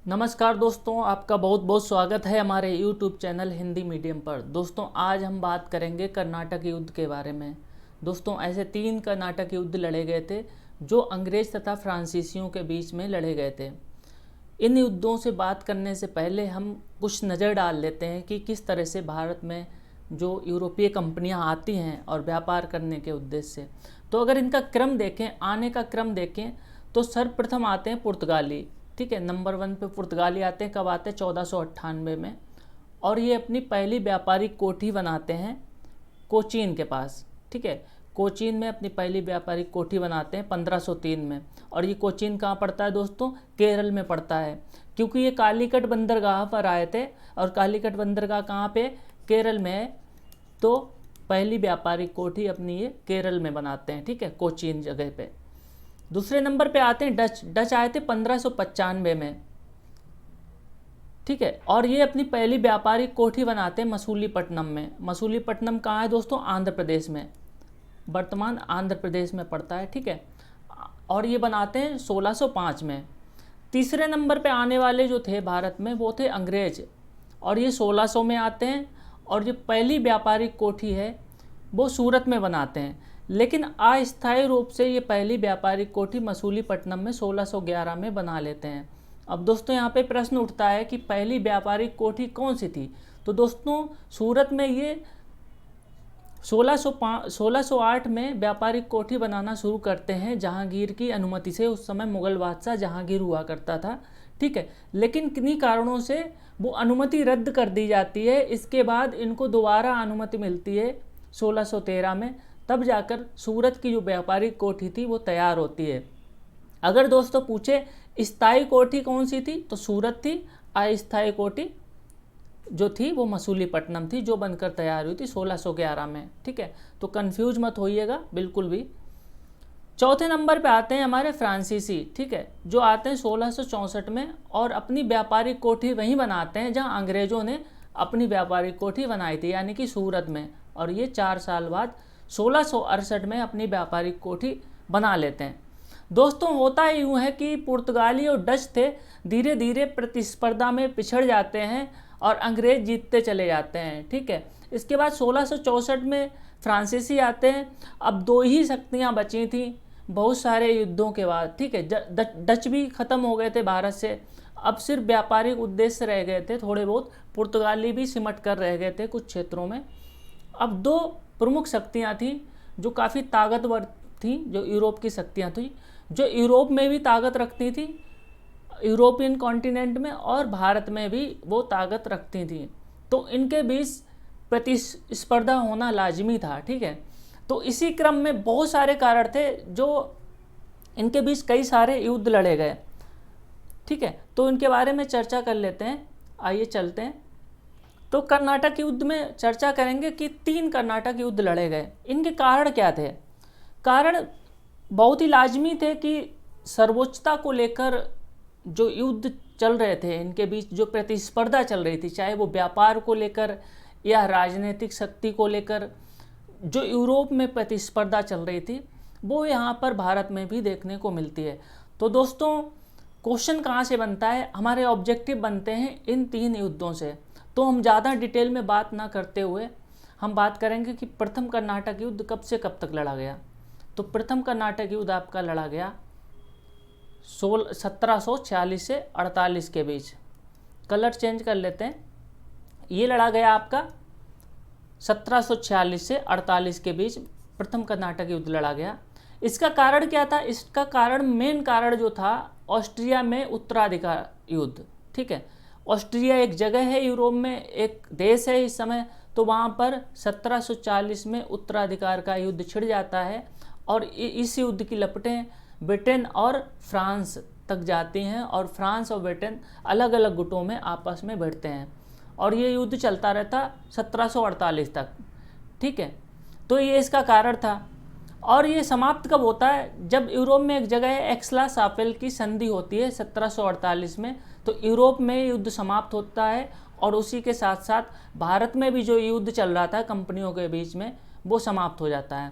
नमस्कार दोस्तों, आपका बहुत बहुत स्वागत है हमारे YouTube चैनल हिंदी मीडियम पर। दोस्तों आज हम बात करेंगे कर्नाटक युद्ध के बारे में। दोस्तों ऐसे 3 कर्नाटक युद्ध लड़े गए थे जो अंग्रेज तथा फ्रांसीसियों के बीच में लड़े गए थे। इन युद्धों से बात करने से पहले हम कुछ नज़र डाल लेते हैं कि किस तरह से भारत में जो यूरोपीय कंपनियां आती हैं और व्यापार करने के उद्देश्य से। तो अगर इनका क्रम देखें, आने का क्रम देखें, तो सर्वप्रथम आते हैं पुर्तगाली। ठीक है, नंबर 1 पे पुर्तगाली आते हैं। कब आते हैं? 1498 में। और ये अपनी पहली व्यापारिक कोठी बनाते हैं कोचीन के पास। ठीक है, कोचीन में अपनी पहली व्यापारिक कोठी बनाते हैं 1503 में। और ये कोचीन कहाँ पड़ता है दोस्तों? केरल में पड़ता है, क्योंकि ये कालीकट बंदरगाह पर आए थे। और कालीकट बंदरगाह कहाँ पे? केरल में है। तो पहली व्यापारिक कोठी अपनी ये केरल में बनाते हैं। ठीक है, कोचीन जगह पे। दूसरे नंबर पे आते हैं डच आए थे 1595 में। ठीक है, और ये अपनी पहली व्यापारिक कोठी बनाते हैं मसूलीपट्टनम में। मसूलीपट्टनम कहाँ है दोस्तों? आंध्र प्रदेश में, वर्तमान आंध्र प्रदेश में पड़ता है। ठीक है, और ये बनाते हैं 1605 में। तीसरे नंबर पे आने वाले जो थे भारत में वो थे अंग्रेज, और ये 1600 में आते हैं। और जो पहली व्यापारिक कोठी है वो सूरत में बनाते हैं, लेकिन अस्थायी रूप से ये पहली व्यापारिक कोठी मसूलीपट्टनम में 1611 में बना लेते हैं। अब दोस्तों यहाँ पे प्रश्न उठता है कि पहली व्यापारिक कोठी कौन सी थी? तो दोस्तों सूरत में ये 1608 में व्यापारिक कोठी बनाना शुरू करते हैं जहांगीर की अनुमति से। उस समय मुगल बादशाह जहांगीर हुआ करता था। ठीक है, लेकिन किन्हीं कारणों से वो अनुमति रद्द कर दी जाती है। इसके बाद इनको दोबारा अनुमति मिलती है 1613 में, तब जाकर सूरत की जो व्यापारिक कोठी थी वो तैयार होती है। अगर दोस्तों पूछे स्थायी कोठी कौन सी थी, तो सूरत थी। अस्थायी कोठी जो थी वो मसूलीपट्टनम थी, जो बनकर तैयार हुई थी 1611 में। ठीक है, तो कंफ्यूज मत होइएगा बिल्कुल भी। चौथे नंबर पे आते हैं हमारे फ्रांसीसी। ठीक है, जो आते हैं 1664 में और अपनी व्यापारिक कोठी वहीं बनाते हैं जहां अंग्रेजों ने अपनी व्यापारिक कोठी बनाई थी, यानी कि सूरत में। और ये 4 साल बाद 1668 में अपनी व्यापारिक कोठी बना लेते हैं। दोस्तों होता यूँ है कि पुर्तगाली और डच थे धीरे धीरे प्रतिस्पर्धा में पिछड़ जाते हैं और अंग्रेज जीतते चले जाते हैं। ठीक है, इसके बाद 1664 में फ्रांसीसी आते हैं। अब 2 ही शक्तियाँ बची थीं बहुत सारे युद्धों के बाद। ठीक है, डच भी ख़त्म हो गए थे भारत से। अब सिर्फ व्यापारिक उद्देश्य रह गए थे थोड़े बहुत। पुर्तगाली भी सिमट कर रह गए थे कुछ क्षेत्रों में। अब 2 प्रमुख शक्तियाँ थीं जो काफ़ी ताकतवर थीं, जो यूरोप की शक्तियाँ थीं, जो यूरोप में भी ताकत रखती थीं, यूरोपियन कॉन्टिनेंट में, और भारत में भी वो ताकत रखती थीं। तो इनके बीच प्रतिस्पर्धा होना लाजमी था। ठीक है, तो इसी क्रम में बहुत सारे कारण थे जो इनके बीच कई सारे युद्ध लड़े गए। ठीक है, तो इनके बारे में चर्चा कर लेते हैं। आइए चलते हैं। तो कर्नाटक युद्ध में चर्चा करेंगे कि 3 कर्नाटक युद्ध लड़े गए। इनके कारण क्या थे? कारण बहुत ही लाजमी थे कि सर्वोच्चता को लेकर जो युद्ध चल रहे थे, इनके बीच जो प्रतिस्पर्धा चल रही थी, चाहे वो व्यापार को लेकर या राजनीतिक शक्ति को लेकर, जो यूरोप में प्रतिस्पर्धा चल रही थी वो यहाँ पर भारत में भी देखने को मिलती है। तो दोस्तों क्वेश्चन कहाँ से बनता है? हमारे ऑब्जेक्टिव बनते हैं इन 3 युद्धों से। तो हम ज़्यादा डिटेल में बात ना करते हुए हम बात करेंगे कि प्रथम कर्नाटक युद्ध कब से कब तक लड़ा गया। तो प्रथम कर्नाटक युद्ध आपका लड़ा गया 1746 से 48 के बीच। कलर चेंज कर लेते हैं। ये लड़ा गया आपका 1746 से 48 के बीच प्रथम कर्नाटक युद्ध लड़ा गया। इसका कारण क्या था? इसका कारण, मेन कारण जो था, ऑस्ट्रिया में उत्तराधिकार युद्ध। ठीक है, ऑस्ट्रिया एक जगह है यूरोप में, एक देश है इस समय। तो वहाँ पर 1740 में उत्तराधिकार का युद्ध छिड़ जाता है और इस युद्ध की लपटें ब्रिटेन और फ्रांस तक जाती हैं, और फ्रांस और ब्रिटेन अलग अलग गुटों में आपस में भिड़ते हैं, और ये युद्ध चलता रहता 1748 तक। ठीक है, तो ये इसका कारण था। और ये समाप्त कब होता है? जब यूरोप में एक जगह एक्सला-शाफेल की संधि होती है 1748 में। तो यूरोप में युद्ध समाप्त होता है, और उसी के साथ साथ भारत में भी जो युद्ध चल रहा था कंपनियों के बीच में वो समाप्त हो जाता है।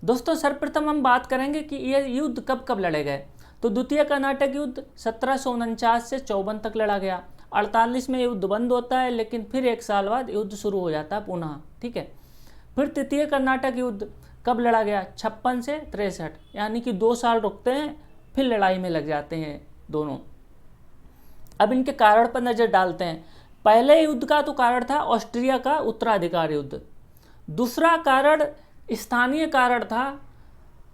दोस्तों सर्वप्रथम हम बात करेंगे कि ये युद्ध कब कब लड़े गए। तो द्वितीय कर्नाटक युद्ध 1749 से 54 तक लड़ा गया। 48 में युद्ध बंद होता है, लेकिन फिर 1 साल बाद युद्ध शुरू हो जाता है पुनः, ठीक है। फिर तृतीय कर्नाटक युद्ध कब लड़ा गया? 56 से 63, यानी कि 2 साल रुकते हैं, फिर लड़ाई में लग जाते हैं दोनों। अब इनके कारण पर नज़र डालते हैं। पहले युद्ध का तो कारण था ऑस्ट्रिया का उत्तराधिकार युद्ध। दूसरा कारण स्थानीय कारण था।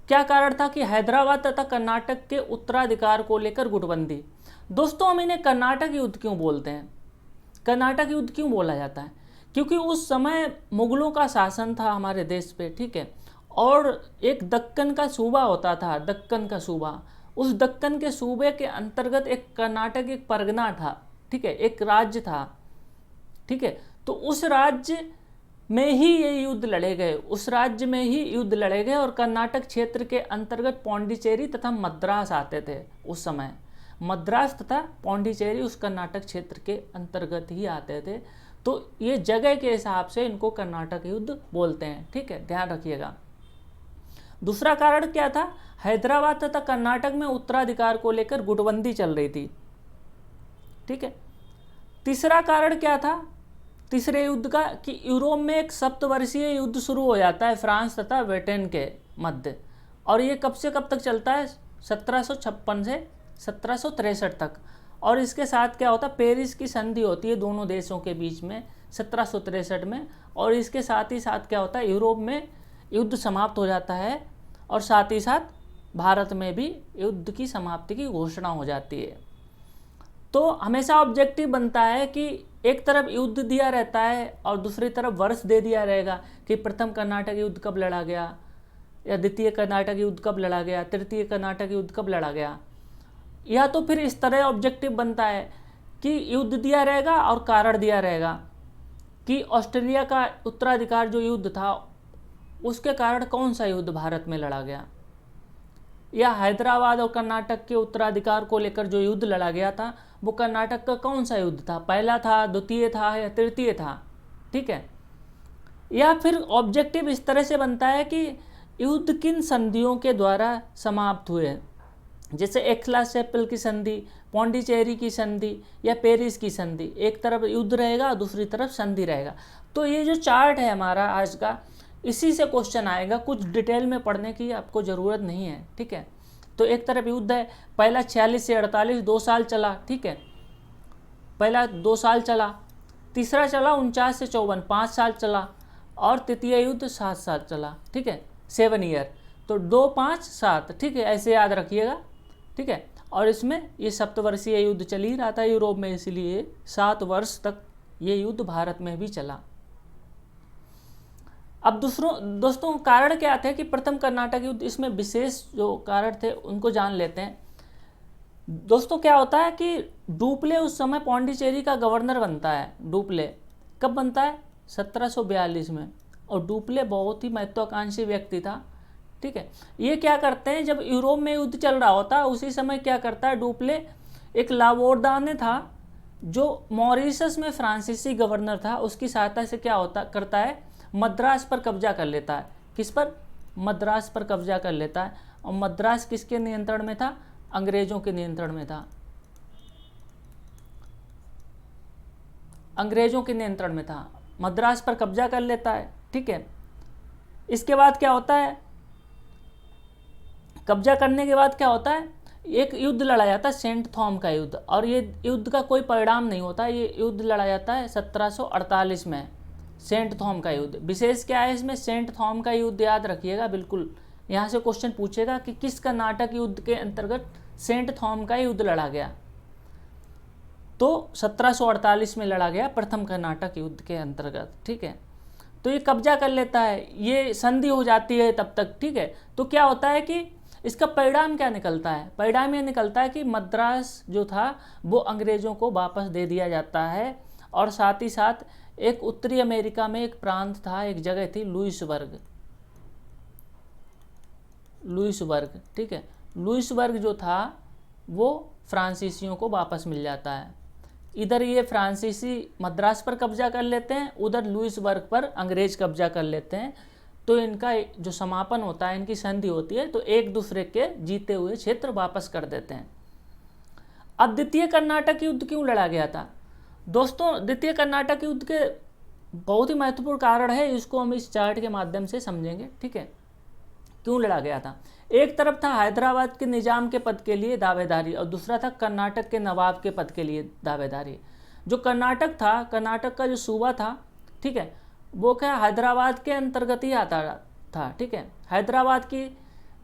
क्या कारण था? कि हैदराबाद तथा कर्नाटक के उत्तराधिकार को लेकर गुटबंदी। दोस्तों, हम इन्हें कर्नाटक युद्ध क्यों बोलते हैं? कर्नाटक युद्ध क्यों बोला जाता है? क्योंकि उस समय मुगलों का शासन था हमारे देश पे, ठीक है। और एक दक्कन का सूबा होता था, दक्कन का सूबा। उस दक्कन के सूबे के अंतर्गत एक कर्नाटक एक परगना था, ठीक है, एक राज्य था, ठीक है। तो उस राज्य में ही ये युद्ध लड़े गए, उस राज्य में ही युद्ध लड़े गए। और कर्नाटक क्षेत्र के अंतर्गत पौंडीचेरी तथा मद्रास आते थे उस समय। मद्रास तथा पौंडीचेरी उस कर्नाटक क्षेत्र के अंतर्गत ही आते थे। तो ये जगह के हिसाब से इनको कर्नाटक युद्ध बोलते हैं, ठीक है, ध्यान रखिएगा। दूसरा कारण क्या था? हैदराबाद तथा कर्नाटक में उत्तराधिकार को लेकर गुटबंदी चल रही थी, ठीक है। तीसरा कारण क्या था तीसरे युद्ध का? कि यूरोप में एक सप्तवर्षीय युद्ध शुरू हो जाता है फ्रांस तथा ब्रिटेन के मध्य। और ये कब से कब तक चलता है? 1756 से 1763 तक। और इसके साथ क्या होता है? पेरिस की संधि होती है दोनों देशों के बीच में 1763 में। और इसके साथ ही साथ क्या होता है? यूरोप में युद्ध समाप्त हो जाता है, और साथ ही साथ भारत में भी युद्ध की समाप्ति की घोषणा हो जाती है। तो हमेशा ऑब्जेक्टिव बनता है कि एक तरफ युद्ध दिया रहता है और दूसरी तरफ वर्ष दे दिया रहेगा कि प्रथम कर्नाटक युद्ध कब लड़ा गया, या द्वितीय कर्नाटक युद्ध कब लड़ा गया, तृतीय कर्नाटक युद्ध कब लड़ा गया। या तो फिर इस तरह ऑब्जेक्टिव बनता है कि युद्ध दिया रहेगा और कारण दिया रहेगा कि ऑस्ट्रेलिया का उत्तराधिकार जो युद्ध था उसके कारण कौन सा युद्ध भारत में लड़ा गया, या हैदराबाद और कर्नाटक के उत्तराधिकार को लेकर जो युद्ध लड़ा गया था वो कर्नाटक का कौन सा युद्ध था, पहला था, द्वितीय था या तृतीय था, ठीक है। या फिर ऑब्जेक्टिव इस तरह से बनता है कि युद्ध किन संधियों के द्वारा समाप्त हुए, जैसे एक्सला-चैपल की संधि, पौंडीचेरी की संधि या पेरिस की संधि। एक तरफ युद्ध रहेगा और दूसरी तरफ संधि रहेगा। तो ये जो चार्ट है हमारा आज का, इसी से क्वेश्चन आएगा, कुछ डिटेल में पढ़ने की आपको ज़रूरत नहीं है, ठीक है। तो एक तरफ युद्ध है, पहला 46 से 48 2 साल चला, ठीक है, पहला 2 साल चला। तीसरा चला 49 से 54 5 साल चला। और तृतीय युद्ध 7 साल चला, ठीक है, 7 ईयर। तो 2 5 7, ठीक है, ऐसे याद रखिएगा, ठीक है। और इसमें ये सप्तवर्षीय युद्ध चल ही रहा था यूरोप में, इसलिए 7 वर्ष तक ये युद्ध भारत में भी चला। अब दोस्तों कारण क्या थे कि प्रथम कर्नाटक युद्ध, इसमें विशेष जो कारण थे उनको जान लेते हैं। दोस्तों क्या होता है कि डुप्ले उस समय पौंडीचेरी का गवर्नर बनता है। डुप्ले कब बनता है? 1742 में। और डुप्ले बहुत ही महत्वाकांक्षी व्यक्ति था, ठीक है। ये क्या करते हैं, जब यूरोप में युद्ध चल रहा होता है उसी समय क्या करता है डुप्ले, एक लावोर्दाने था जो मॉरिशस में फ्रांसीसी गवर्नर था, उसकी सहायता से क्या करता है, मद्रास पर कब्जा कर लेता है। किस पर? मद्रास पर कब्जा कर लेता है। और मद्रास किसके नियंत्रण में था? अंग्रेजों के नियंत्रण में था, अंग्रेजों के नियंत्रण में था। मद्रास पर कब्जा कर लेता है, ठीक है। इसके बाद क्या होता है, कब्जा करने के बाद क्या होता है, एक युद्ध लड़ा जाता है सेंट थॉम का युद्ध। और ये युद्ध का कोई परिणाम नहीं होता, ये युद्ध लड़ा जाता है 1748 में, सेंट थॉम का युद्ध। विशेष क्या है इसमें, सेंट थॉम का युद्ध याद रखिएगा बिल्कुल। यहाँ से क्वेश्चन पूछेगा कि किस कर्नाटक युद्ध के अंतर्गत सेंट थॉम का युद्ध लड़ा गया। तो 1748 में लड़ा गया प्रथम कर्नाटक युद्ध के अंतर्गत, ठीक है। तो ये कब्जा कर लेता है, ये संधि हो जाती है तब तक, ठीक है। तो क्या होता है कि इसका परिणाम क्या निकलता है, परिणाम ये निकलता है कि मद्रास जो था वो अंग्रेजों को वापस दे दिया जाता है। और साथ ही साथ एक उत्तरी अमेरिका में एक प्रांत था, एक जगह थी लुइसबर्ग, ठीक है। लुइसबर्ग जो था वो फ्रांसीसियों को वापस मिल जाता है। इधर ये फ्रांसीसी मद्रास पर कब्जा कर लेते हैं, उधर लुइसबर्ग पर अंग्रेज कब्जा कर लेते हैं। तो इनका जो समापन होता है, इनकी संधि होती है, तो एक दूसरे के जीते हुए क्षेत्र वापस कर देते हैं। अब द्वितीय कर्नाटक युद्ध क्यों लड़ा गया था दोस्तों? द्वितीय कर्नाटक युद्ध के बहुत ही महत्वपूर्ण कारण है, इसको हम इस चार्ट के माध्यम से समझेंगे, ठीक है। क्यों लड़ा गया था? एक तरफ था हैदराबाद के निजाम के पद के लिए दावेदारी और दूसरा था कर्नाटक के नवाब के पद के लिए दावेदारी। जो कर्नाटक था, कर्नाटक का जो सूबा था, ठीक है, वो क्या हैदराबाद के अंतर्गत ही आता था, ठीक है। हैदराबाद की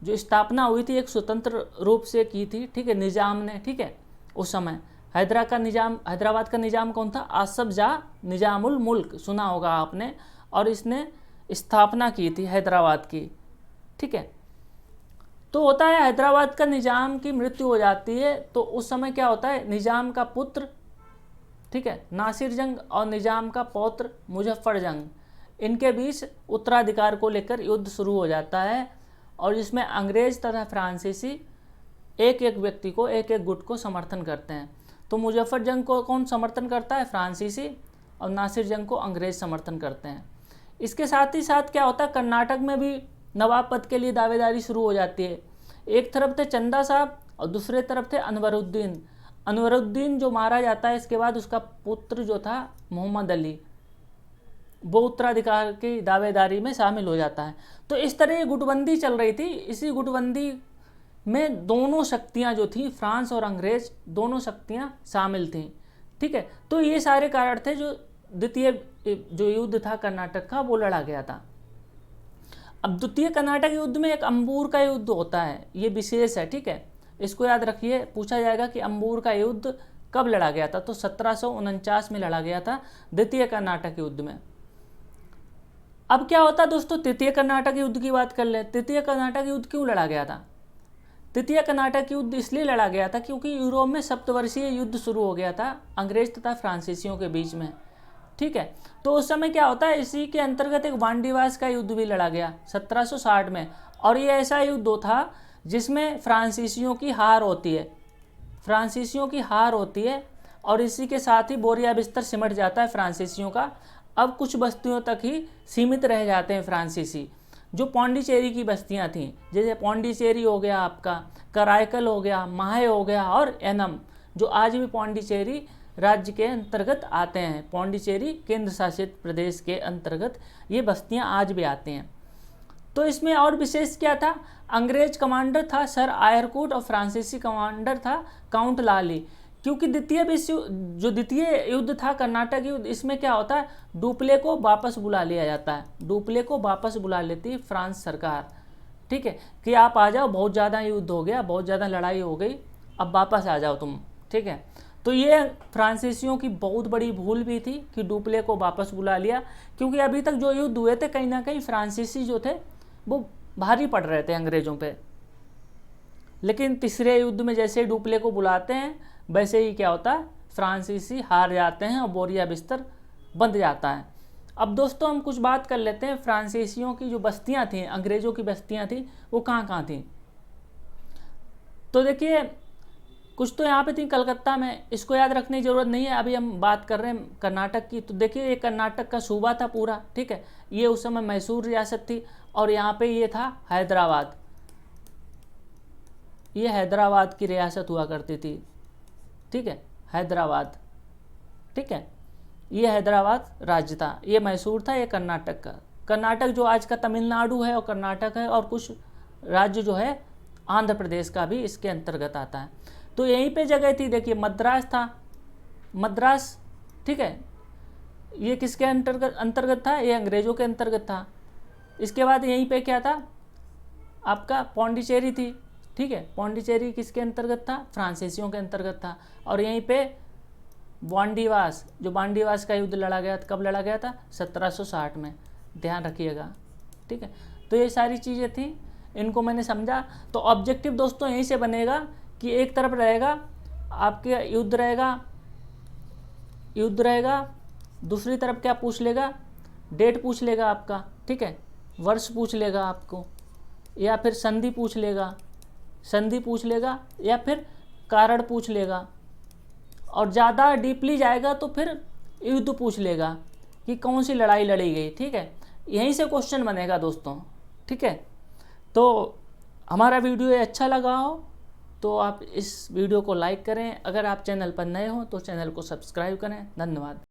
जो स्थापना हुई थी एक स्वतंत्र रूप से की थी, ठीक है, निजाम ने, ठीक है। उस समय हैदराबाद का निजाम कौन था? आसफ जाह निजामुल मुल्क, सुना होगा आपने, और इसने स्थापना की थी हैदराबाद की, ठीक है। तो होता है हैदराबाद का निजाम की मृत्यु हो जाती है, तो उस समय क्या होता है, निजाम का पुत्र, ठीक है, नासिर जंग और निजाम का पौत्र मुजफ्फर जंग, इनके बीच उत्तराधिकार को लेकर युद्ध शुरू हो जाता है, और जिसमें अंग्रेज तथा फ्रांसीसी एक एक व्यक्ति को, एक एक गुट को समर्थन करते हैं। तो मुजफ्फर जंग को कौन समर्थन करता है? फ्रांसीसी, और नासिर जंग को अंग्रेज समर्थन करते हैं। इसके साथ ही साथ क्या होता है, कर्नाटक में भी नवाब पद के लिए दावेदारी शुरू हो जाती है। एक तरफ थे चंदा साहब और दूसरे तरफ थे अनवरुद्दीन। अनवरुद्दीन जो मारा जाता है, इसके बाद उसका पुत्र जो था मोहम्मद अली, वो उत्तराधिकार की दावेदारी में शामिल हो जाता है। तो इस तरह ये गुटबंदी चल रही थी। इसी गुटबंदी में दोनों शक्तियां जो थी, फ्रांस और अंग्रेज, दोनों शक्तियां शामिल थीं, ठीक है। तो ये सारे कारण थे जो द्वितीय जो युद्ध था कर्नाटक का, वो लड़ा गया था। अब द्वितीय कर्नाटक युद्ध में एक अंबूर का युद्ध होता है, ये विशेष है, ठीक है। इसको याद रखिए, पूछा जाएगा कि अंबूर का युद्ध कब लड़ा गया था, तो 1749 में लड़ा गया था द्वितीय कर्नाटक युद्ध में। अब क्या होता दोस्तों, तृतीय कर्नाटक युद्ध की बात कर ले। तृतीय कर्नाटक युद्ध क्यों लड़ा गया था? तृतीय कर्नाटक युद्ध इसलिए लड़ा गया था क्योंकि यूरोप में सप्तवर्षीय युद्ध शुरू हो गया था अंग्रेज तथा फ्रांसीसियों के बीच में, ठीक है। तो उस समय क्या होता है, इसी के अंतर्गत एक वांडीवास का युद्ध भी लड़ा गया 1760 में, और ये ऐसा युद्ध था जिसमें फ्रांसीसियों की हार होती है, फ्रांसीसियों की हार होती है, और इसी के साथ ही बोरिया बिस्तर सिमट जाता है फ्रांसीसियों का। अब कुछ बस्तियों तक ही सीमित रह जाते हैं फ्रांसीसी। जो पौंडीचेरी की बस्तियां थीं, जैसे पौंडीचेरी हो गया आपका, कराईकल हो गया, माहे हो गया और एनम, जो आज भी पौंडीचेरी राज्य के अंतर्गत आते हैं, पौंडीचेरी केंद्र शासित प्रदेश के अंतर्गत ये बस्तियां आज भी आती हैं। तो इसमें और विशेष क्या था, अंग्रेज कमांडर था सर आयरकूट और फ्रांसीसी कमांडर था काउंट लाली। क्योंकि द्वितीय युद्ध था कर्नाटक युद्ध, इसमें क्या होता है, डुप्ले को वापस बुला लिया जाता है, डुप्ले को वापस बुला लेती है फ्रांस सरकार, ठीक है, कि आप आ जाओ, बहुत ज़्यादा युद्ध हो गया, बहुत ज़्यादा लड़ाई हो गई, अब वापस आ जाओ तुम, ठीक है। तो ये फ्रांसीसियों की बहुत बड़ी भूल भी थी कि डुप्ले को वापस बुला लिया, क्योंकि अभी तक जो युद्ध हुए थे कहीं ना कहीं फ्रांसीसी जो थे वो भारी पड़ रहे थे अंग्रेज़ों पे। लेकिन तीसरे युद्ध में जैसे डुप्ले को बुलाते हैं, वैसे ही क्या होता है, फ्रांसीसी हार जाते हैं और बोरिया बिस्तर बंध जाता है। अब दोस्तों हम कुछ बात कर लेते हैं, फ्रांसीसियों की जो बस्तियां थीं, अंग्रेज़ों की बस्तियां थीं, वो कहाँ कहाँ थीं। तो देखिए, कुछ तो यहाँ पे थी कलकत्ता में, इसको याद रखने की ज़रूरत नहीं है, अभी हम बात कर रहे हैं कर्नाटक की। तो देखिए, ये कर्नाटक का सूबा था पूरा, ठीक है, ये उस समय मैसूर रियासत थी, और यहाँ पे ये था हैदराबाद, ये हैदराबाद की रियासत हुआ करती थी, ठीक है, हैदराबाद, ठीक है, ये हैदराबाद राज्य था, ये मैसूर था, ये कर्नाटक का। कर्नाटक जो आज का तमिलनाडु है और कर्नाटक है, और कुछ राज्य जो है आंध्र प्रदेश का भी इसके अंतर्गत आता है। तो यहीं पे जगह थी, देखिए मद्रास था, मद्रास, ठीक है, ये किसके अंतर्गत था, ये अंग्रेज़ों के अंतर्गत था। इसके बाद यहीं पे क्या था, आपका पौंडीचेरी थी, ठीक है, पौंडीचेरी किसके अंतर्गत था, फ्रांसीसियों के अंतर्गत था। और यहीं पे वांडीवास, जो वांडीवास का युद्ध लड़ा गया था, कब लड़ा गया था, 1760 में, ध्यान रखिएगा, ठीक है। तो ये सारी चीज़ें थी, इनको मैंने समझा। तो ऑब्जेक्टिव दोस्तों यहीं से बनेगा कि एक तरफ रहेगा आपके युद्ध रहेगा, दूसरी तरफ क्या पूछ लेगा, डेट पूछ लेगा आपका, ठीक है, वर्ष पूछ लेगा आपको, या फिर संधि पूछ लेगा, या फिर कारण पूछ लेगा, और ज़्यादा डीपली जाएगा तो फिर युद्ध पूछ लेगा कि कौन सी लड़ाई लड़ी गई, ठीक है। यहीं से क्वेश्चन बनेगा दोस्तों, ठीक है। तो हमारा वीडियो अच्छा लगा हो तो आप इस वीडियो को लाइक करें, अगर आप चैनल पर नए हो तो चैनल को सब्सक्राइब करें। धन्यवाद।